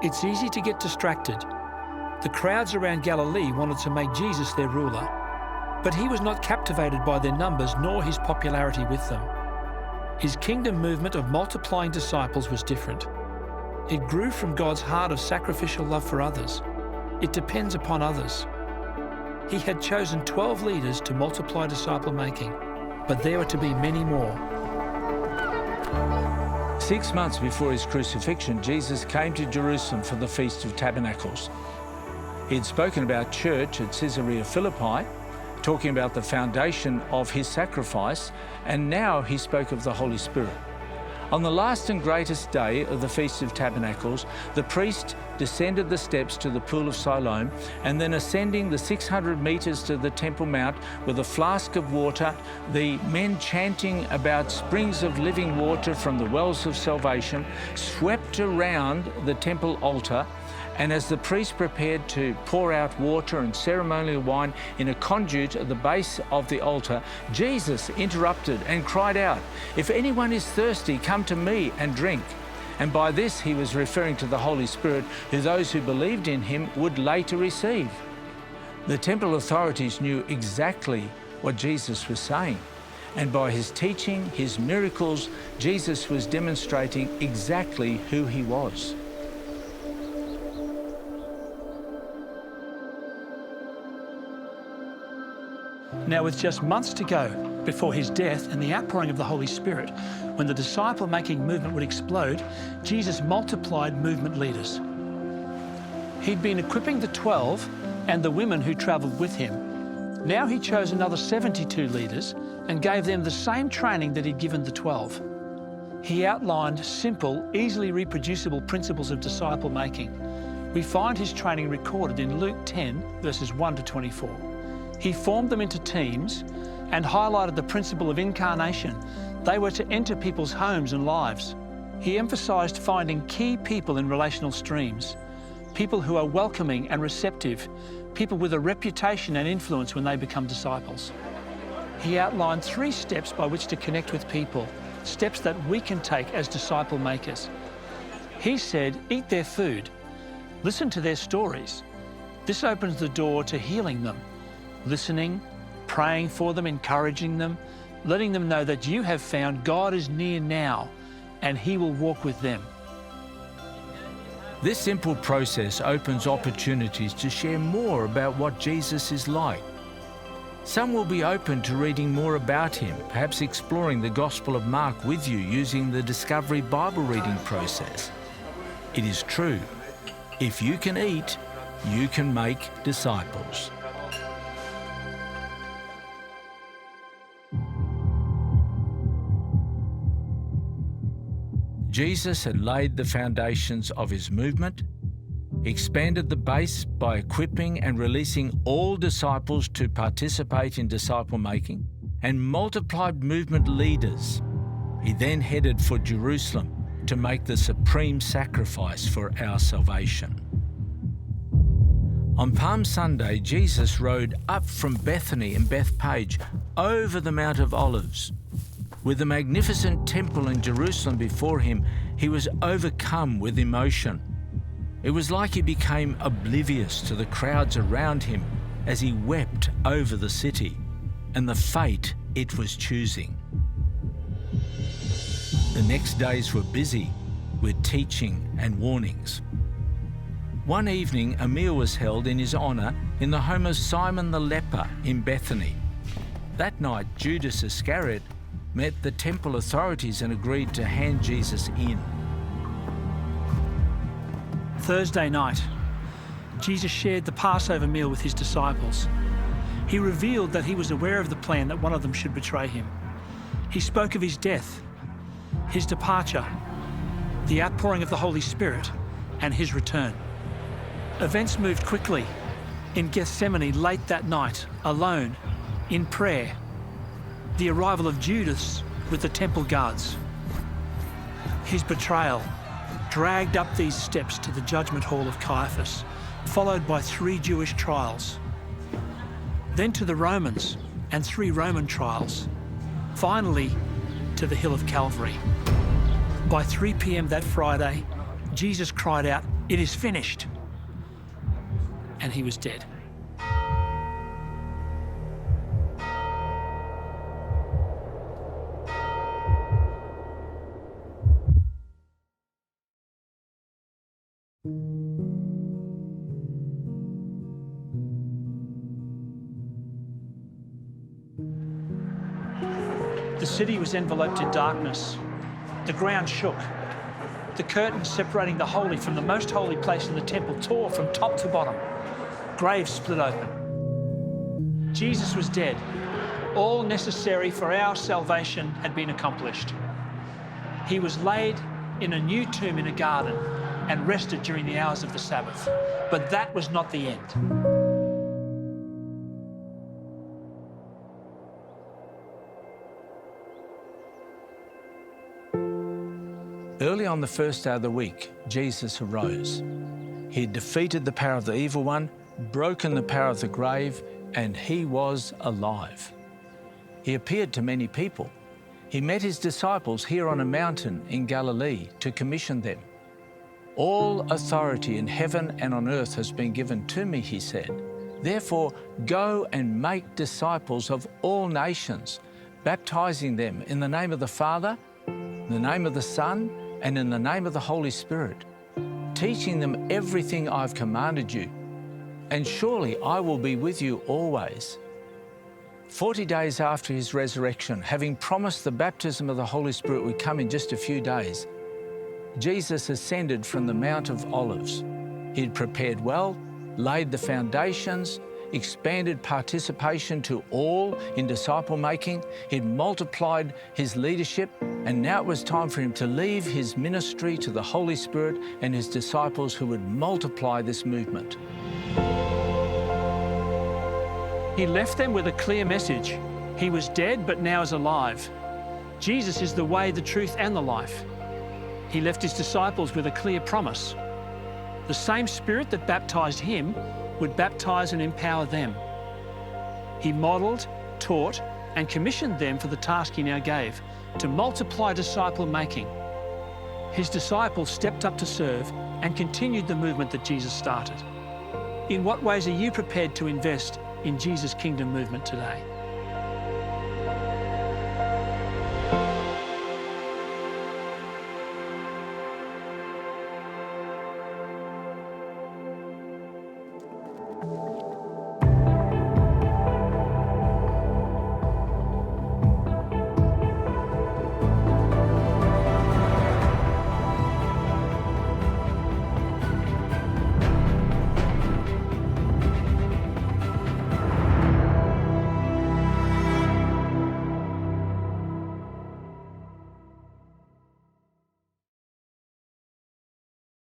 It's easy to get distracted. The crowds around Galilee wanted to make Jesus their ruler, but he was not captivated by their numbers nor his popularity with them. His kingdom movement of multiplying disciples was different. It grew from God's heart of sacrificial love for others. It depends upon others. He had chosen 12 leaders to multiply disciple-making, but there were to be many more. 6 months before his crucifixion, Jesus came to Jerusalem for the Feast of Tabernacles. He had spoken about church at Caesarea Philippi, talking about the foundation of his sacrifice, and now he spoke of the Holy Spirit. On the last and greatest day of the Feast of Tabernacles, the priest descended the steps to the pool of Siloam, and then ascending the 600 metres to the Temple Mount with a flask of water, the men chanting about springs of living water from the wells of salvation, swept around the temple altar. And as the priest prepared to pour out water and ceremonial wine in a conduit at the base of the altar, Jesus interrupted and cried out, "If anyone is thirsty, come to me and drink." And by this he was referring to the Holy Spirit, who those who believed in him would later receive. The temple authorities knew exactly what Jesus was saying. And by his teaching, his miracles, Jesus was demonstrating exactly who he was. Now, with just months to go before his death and the outpouring of the Holy Spirit, when the disciple-making movement would explode, Jesus multiplied movement leaders. He'd been equipping the 12 and the women who travelled with him. Now he chose another 72 leaders and gave them the same training that he'd given the 12. He outlined simple, easily reproducible principles of disciple-making. We find his training recorded in Luke 10, verses 1 to 24. He formed them into teams and highlighted the principle of incarnation. They were to enter people's homes and lives. He emphasised finding key people in relational streams, people who are welcoming and receptive, people with a reputation and influence when they become disciples. He outlined 3 steps by which to connect with people, steps that we can take as disciple makers. He said, eat their food, listen to their stories. This opens the door to healing them. Listening, praying for them, encouraging them, letting them know that you have found God is near now and he will walk with them. This simple process opens opportunities to share more about what Jesus is like. Some will be open to reading more about him, perhaps exploring the Gospel of Mark with you using the Discovery Bible reading process. It is true, if you can eat, you can make disciples. Jesus had laid the foundations of his movement, expanded the base by equipping and releasing all disciples to participate in disciple-making, and multiplied movement leaders. He then headed for Jerusalem to make the supreme sacrifice for our salvation. On Palm Sunday, Jesus rode up from Bethany and Bethpage over the Mount of Olives. With the magnificent temple in Jerusalem before him, he was overcome with emotion. It was like he became oblivious to the crowds around him as he wept over the city and the fate it was choosing. The next days were busy with teaching and warnings. One evening, a meal was held in his honour in the home of Simon the leper in Bethany. That night, Judas Iscariot met the temple authorities and agreed to hand Jesus in. Thursday night, Jesus shared the Passover meal with his disciples. He revealed that he was aware of the plan that one of them should betray him. He spoke of his death, his departure, the outpouring of the Holy Spirit, and his return. Events moved quickly. In Gethsemane late that night, alone, in prayer, the arrival of Judas with the temple guards. His betrayal, dragged up these steps to the judgment hall of Caiaphas, followed by 3 Jewish trials. Then to the Romans and 3 Roman trials. Finally, to the hill of Calvary. By 3 p.m. that Friday, Jesus cried out, "It is finished." And he was dead. The city was enveloped in darkness. The ground shook. The curtain separating the holy from the most holy place in the temple tore from top to bottom. Graves split open. Jesus was dead. All necessary for our salvation had been accomplished. He was laid in a new tomb in a garden and rested during the hours of the Sabbath. But that was not the end. Early on the first day of the week, Jesus arose. He had defeated the power of the evil one, broken the power of the grave, and he was alive. He appeared to many people. He met his disciples here on a mountain in Galilee to commission them. "All authority in heaven and on earth has been given to me," he said. "Therefore, go and make disciples of all nations, baptizing them in the name of the Father, in the name of the Son, and in the name of the Holy Spirit, teaching them everything I've commanded you. And surely I will be with you always." 40 days after his resurrection, having promised the baptism of the Holy Spirit would come in just a few days, Jesus ascended from the Mount of Olives. He had prepared well, laid the foundations, expanded participation to all in disciple-making. He'd multiplied his leadership, and now it was time for him to leave his ministry to the Holy Spirit and his disciples who would multiply this movement. He left them with a clear message. He was dead, but now is alive. Jesus is the way, the truth, and the life. He left his disciples with a clear promise. The same Spirit that baptized him would baptize and empower them. He modelled, taught, and commissioned them for the task he now gave, to multiply disciple-making. His disciples stepped up to serve and continued the movement that Jesus started. In what ways are you prepared to invest in Jesus' kingdom movement today?